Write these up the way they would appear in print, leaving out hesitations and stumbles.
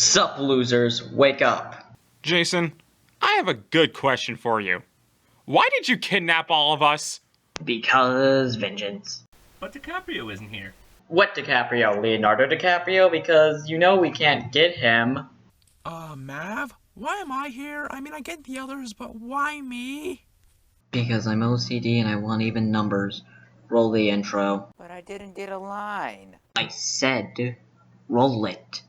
Sup, losers, wake up. Jason, I have a good question for you. Why did you kidnap all of us? Because vengeance. But DiCaprio isn't here. What DiCaprio? Leonardo DiCaprio? Because you know we can't get him. Mav? Why am I here? I mean, I get the others, but why me? Because I'm OCD and I want even numbers. Roll the intro. But I didn't get a line. I said, roll it.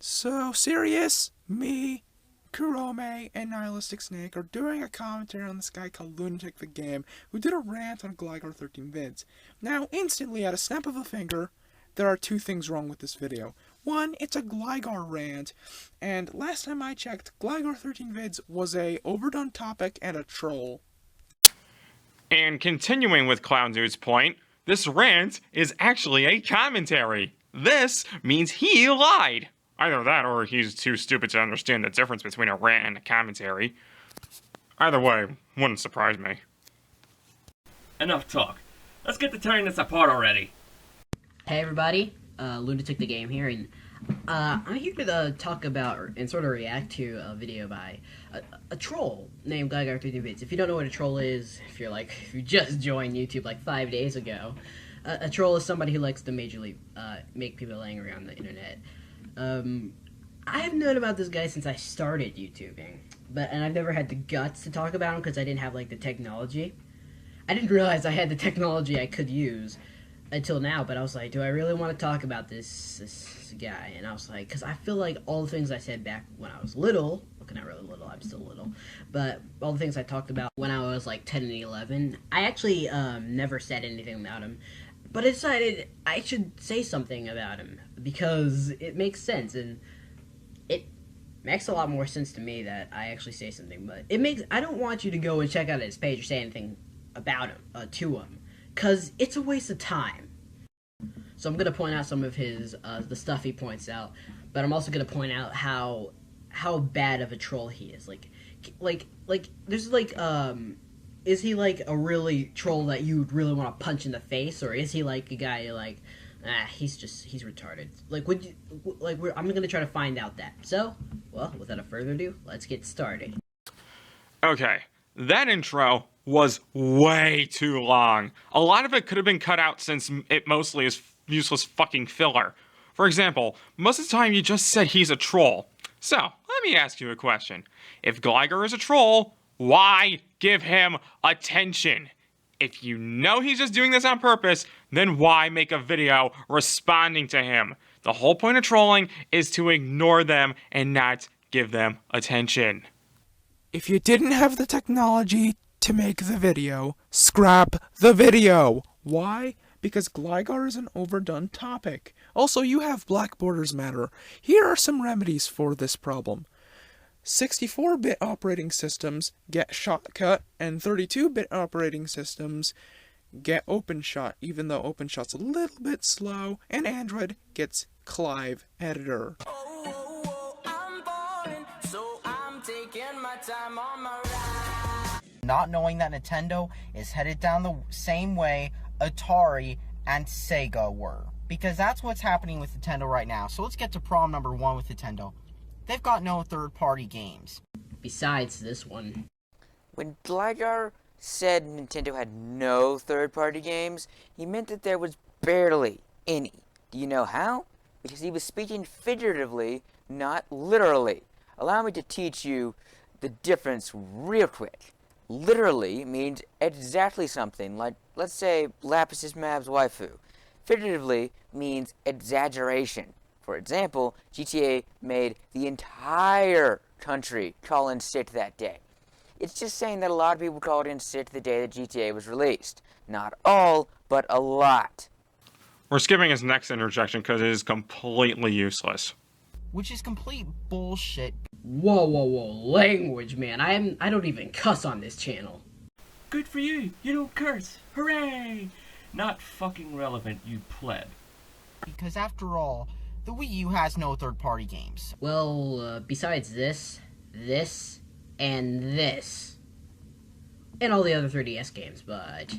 So, Sirius, me, Kurome, and Nihilistic Snake are doing a commentary on this guy called Lunatic the Game, who did a rant on Gligar 13 vids. Now, instantly, at a snap of a finger, there are two things wrong with this video. One, it's a Gligar rant, and last time I checked, Gligar 13 vids was a overdone topic and a troll. And continuing with Clown Dude's point, this rant is actually a commentary. This means he lied. Either that or he's too stupid to understand the difference between a rant and a commentary. Either way, wouldn't surprise me. Enough talk. Let's get to tearing this apart already. Hey everybody, Lunatic the Game here, and I'm here to talk about and sort of react to a video by a troll named Gligar 13 Bits. If you don't know what a troll is, if you just joined YouTube like 5 days ago, a troll is somebody who likes to majorly make people angry on the internet. I have known about this guy since I started YouTubing, and I've never had the guts to talk about him because I didn't have like the technology. I didn't realize I had the technology I could use until now, but I was like, do I really want to talk about this guy? And I was like, because I feel like all the things I said back when I was little, okay, not really little, I'm still little, but all the things I talked about when I was like 10 and 11, I actually never said anything about him. But I decided I should say something about him because it makes sense, and it makes a lot more sense to me that I actually say something. But I don't want you to go and check out his page or say anything about him, to him, because it's a waste of time. So I'm going to point out some of his, the stuff he points out, but I'm also going to point out how bad of a troll he is. There's is he like a really troll that you would really want to punch in the face, or is he like a guy you're like, he's retarded? I'm gonna try to find out that. So, well, without further ado, let's get started. Okay, that intro was way too long. A lot of it could have been cut out since it mostly is useless fucking filler. For example, most of the time you just said he's a troll. So, let me ask you a question. If Gligar is a troll, why give him attention? If you know he's just doing this on purpose, then why make a video responding to him? The whole point of trolling is to ignore them and not give them attention. If you didn't have the technology to make the video, scrap the video. Why? Because Gligar is an overdone topic. Also, you have Black Borders Matter. Here are some remedies for this problem. 64-bit operating systems get shortcut, and 32-bit operating systems get OpenShot, even though OpenShot's a little bit slow, and Android gets Clive Editor. Not knowing that Nintendo is headed down the same way Atari and Sega were. Because that's what's happening with Nintendo right now. So let's get to problem number one with Nintendo. They've got no third-party games. Besides this one. When Gligar said Nintendo had no third-party games, he meant that there was barely any. Do you know how? Because he was speaking figuratively, not literally. Allow me to teach you the difference real quick. Literally means exactly something, like, let's say, Lapis is Mab's waifu. Figuratively means exaggeration. For example, GTA made the entire country call in sick that day. It's just saying that a lot of people called in sick the day that GTA was released. Not all, but a lot. We're skipping his next interjection because it is completely useless. Which is complete bullshit. Whoa, language, man. I don't even cuss on this channel. Good for you. You don't curse. Hooray! Not fucking relevant, you pleb. Because after all, the Wii U has no third-party games. Well, besides this, and this. And all the other 3DS games, but...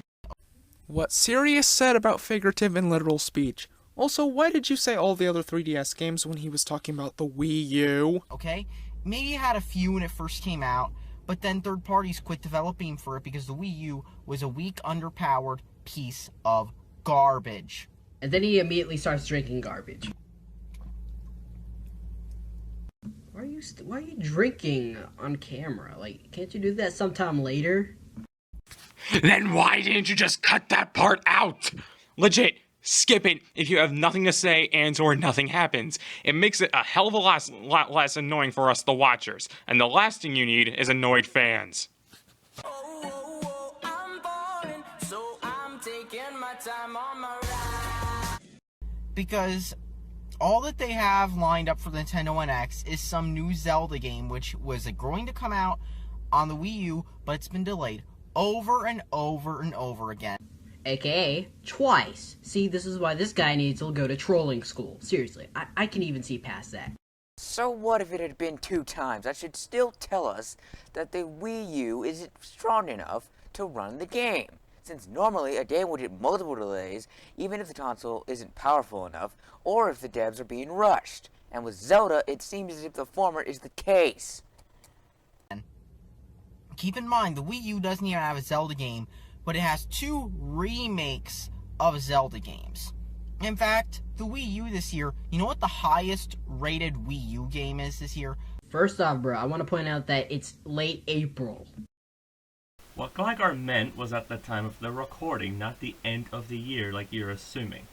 What Sirius said about figurative and literal speech. Also, why did you say all the other 3DS games when he was talking about the Wii U? Okay? Maybe it had a few when it first came out, but then third parties quit developing for it because the Wii U was a weak, underpowered piece of garbage. And then he immediately starts drinking garbage. Why are you drinking on camera? Like, can't you do that sometime later? Then why didn't you just cut that part out? Legit, skip it if you have nothing to say and or nothing happens. It makes it a hell of a lot less annoying for us, the watchers. And the last thing you need is annoyed fans. Because all that they have lined up for the Nintendo NX is some new Zelda game, which was going to come out on the Wii U, but it's been delayed over and over and over again. AKA, twice. See, this is why this guy needs to go to trolling school. Seriously, I can even see past that. So what if it had been 2 times? That should still tell us that the Wii U isn't strong enough to run the game. Since normally a game would get multiple delays, even if the console isn't powerful enough, or if the devs are being rushed. And with Zelda, it seems as if the former is the case. Keep in mind, the Wii U doesn't even have a Zelda game, but it has 2 remakes of Zelda games. In fact, the Wii U this year, you know what the highest rated Wii U game is this year? First off, bro, I want to point out that it's late April. What Gligar meant was at the time of the recording, not the end of the year like you're assuming.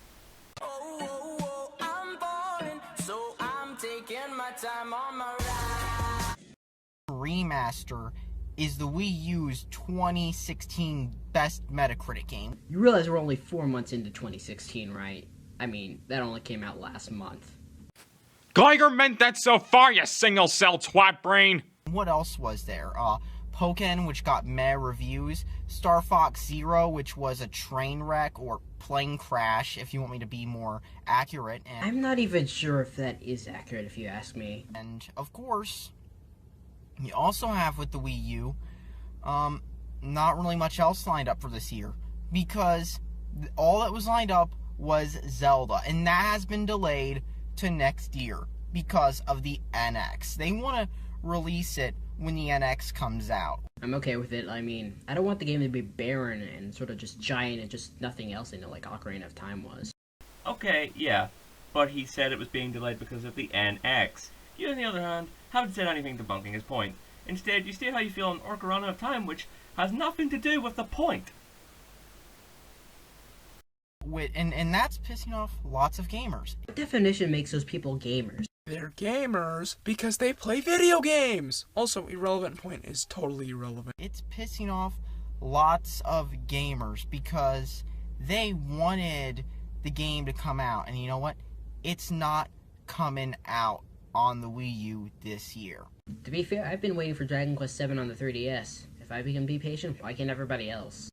Remaster is the Wii U's 2016 best Metacritic game. You realize we're only 4 months into 2016, right? I mean, that only came out last month. Gligar meant that so far, you single-cell twat brain! What else was there? Pokken, which got meh reviews. Star Fox Zero, which was a train wreck or plane crash, if you want me to be more accurate. And, I'm not even sure if that is accurate, if you ask me. and of course, you also have with the Wii U, not really much else lined up for this year. Because all that was lined up was Zelda, and that has been delayed to next year because of the NX. They want to release it when the NX comes out. I'm okay with it. I mean, I don't want the game to be barren and sort of just giant and just nothing else in it like Ocarina of Time was. Okay, yeah, but he said it was being delayed because of the NX. You, on the other hand, haven't said anything debunking his point. Instead, you state how you feel on Ocarina of Time, which has nothing to do with the point. And that's pissing off lots of gamers. What definition makes those people gamers? They're gamers because they play video games. Also, irrelevant point is totally irrelevant. It's pissing off lots of gamers because they wanted the game to come out. And you know what? It's not coming out on the Wii U this year. To be fair, I've been waiting for Dragon Quest VII on the 3DS. If I can be patient, why can't everybody else?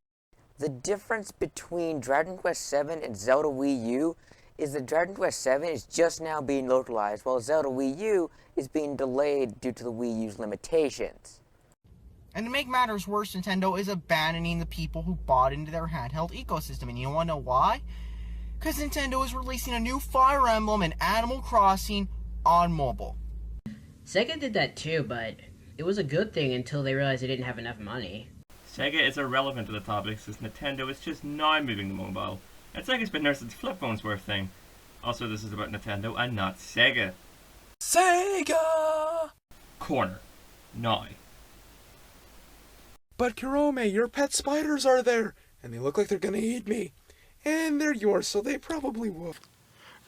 The difference between Dragon Quest VII and Zelda Wii U is that Dragon Quest VII is just now being localized, while Zelda Wii U is being delayed due to the Wii U's limitations. And to make matters worse, Nintendo is abandoning the people who bought into their handheld ecosystem. And you want to know why? Because Nintendo is releasing a new Fire Emblem and Animal Crossing on mobile. Sega did that too, but it was a good thing until they realized they didn't have enough money. Sega is irrelevant to the topic since Nintendo is just now moving to mobile. And Sega's been there since flip phones were a thing. Also, this is about Nintendo and not Sega. Sega! Corner. Now. But Kurome, your pet spiders are there, and they look like they're gonna eat me. And they're yours, so they probably will.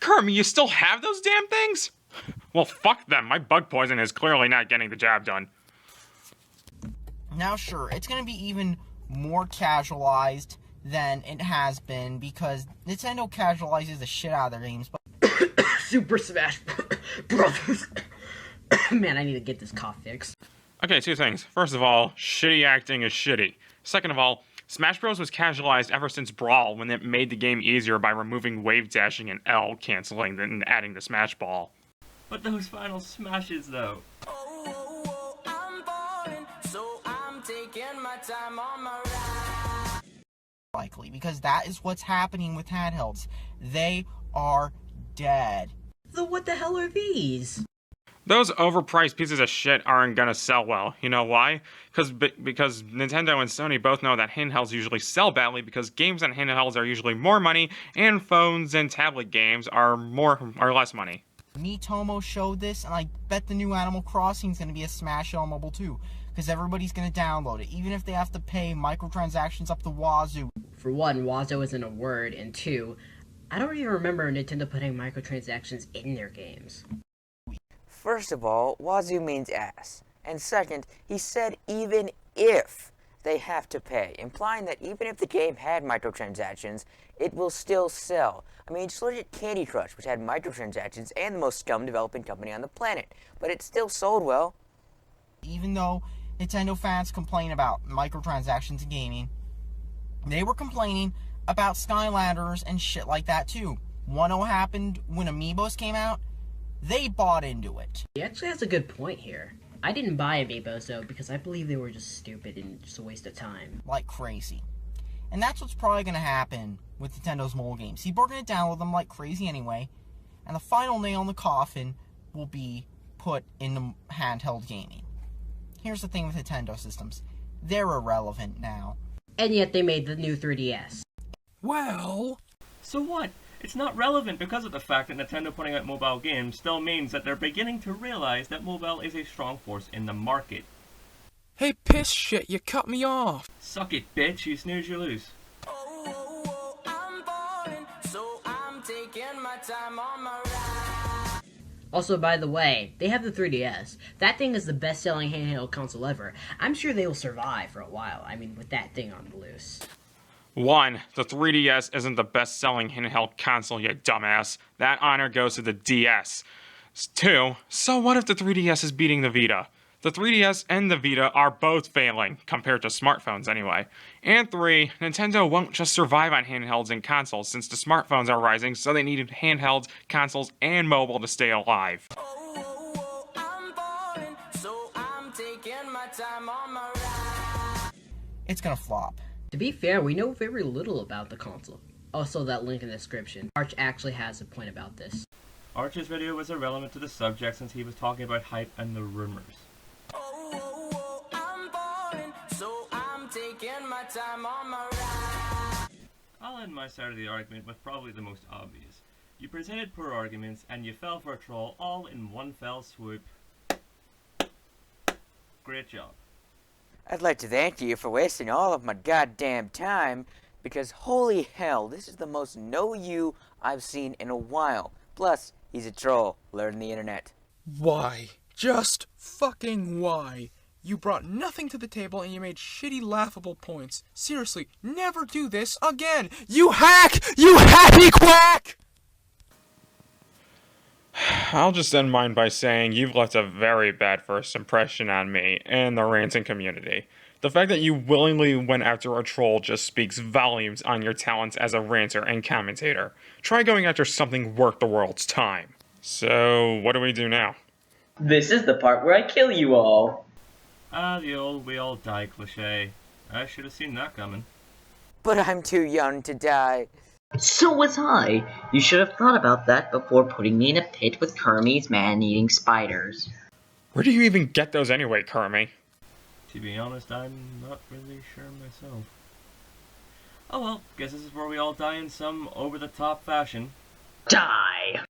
Kermit, you still have those damn things? Well, fuck them. My bug poison is clearly not getting the job done. Now, sure, it's going to be even more casualized than it has been because Nintendo casualizes the shit out of their games. But Super Smash Brothers. Man, I need to get this cough fixed. Okay, 2 things. First of all, shitty acting is shitty. Second of all, Smash Bros. Was casualized ever since Brawl, when it made the game easier by removing wave dashing and L canceling and adding the Smash Ball. But those final smashes, though. Likely, because that is what's happening with handhelds. They are dead. So what the hell are these? Those overpriced pieces of shit aren't gonna sell well. You know why? Because Nintendo and Sony both know that handhelds usually sell badly because games on handhelds are usually more money, and phones and tablet games are less money. Miitomo showed this, and I bet the new Animal Crossing is going to be a smash hit on mobile too, because everybody's going to download it, even if they have to pay microtransactions up the wazoo. For one, wazoo isn't a word, and two, I don't even remember Nintendo putting microtransactions in their games. First of all, wazoo means ass. And second, he said even if they have to pay, implying that even if the game had microtransactions, it will still sell. I mean, just look at Candy Crush, which had microtransactions and the most scum developing company on the planet, but it still sold well. Even though Nintendo fans complain about microtransactions in gaming, they were complaining about Skylanders and shit like that too. 1.0 happened when Amiibos came out. They bought into it. He actually has a good point here. I didn't buy Amiibos though because I believe they were just stupid and just a waste of time. Like crazy. And that's what's probably going to happen with Nintendo's mobile games. People are going to download them like crazy anyway, and the final nail in the coffin will be put in the handheld gaming. Here's the thing with Nintendo systems. They're irrelevant now. And yet they made the new 3DS. Well... So what? It's not relevant because of the fact that Nintendo putting out mobile games still means that they're beginning to realize that mobile is a strong force in the market. Hey, piss shit, you cut me off. Suck it, bitch. You snooze, you lose. Also, by the way, they have the 3DS. That thing is the best-selling handheld console ever. I'm sure they will survive for a while. I mean, with that thing on the loose. 1. The 3DS isn't the best-selling handheld console, you dumbass. That honor goes to the DS. 2. So what if the 3DS is beating the Vita? The 3DS and the Vita are both failing, compared to smartphones anyway. And 3. Nintendo won't just survive on handhelds and consoles since the smartphones are rising, so they needed handhelds, consoles, and mobile to stay alive. It's gonna flop. To be fair, we know very little about the console. Also, that link in the description. Arch actually has a point about this. Arch's video was irrelevant to the subject since he was talking about hype and the rumors. I'll end my side of the argument with probably the most obvious. You presented poor arguments and you fell for a troll all in one fell swoop. Great job. I'd like to thank you for wasting all of my goddamn time, because holy hell, this is the most know you I've seen in a while. Plus, he's a troll. Learn the internet. Why? Just fucking why? You brought nothing to the table and you made shitty, laughable points. Seriously, never do this again! You hack! You happy quack! I'll just end mine by saying you've left a very bad first impression on me and the ranting community. The fact that you willingly went after a troll just speaks volumes on your talents as a ranter and commentator. Try going after something worth the world's time. So, what do we do now? This is the part where I kill you all. Ah, the old we all die cliche. I should have seen that coming. But I'm too young to die. So was I. You should have thought about that before putting me in a pit with Kermie's man-eating spiders. Where do you even get those anyway, Kermie? To be honest, I'm not really sure myself. Oh well, guess this is where we all die in some over-the-top fashion. Die!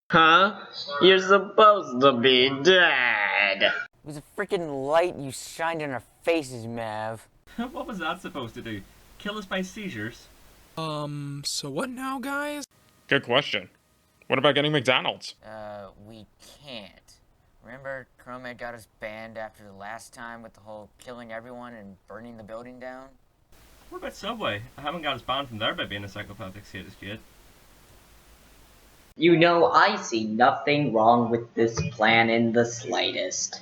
Huh? You're supposed to be dead! It was a freaking light you shined in our faces, Mav. What was that supposed to do? Kill us by seizures? So what now, guys? Good question. What about getting McDonald's? We can't. Remember Chromate got us banned after the last time with the whole killing everyone and burning the building down? What about Subway? I haven't got us banned from there by being a psychopathic sadist yet. You know, I see nothing wrong with this plan in the slightest.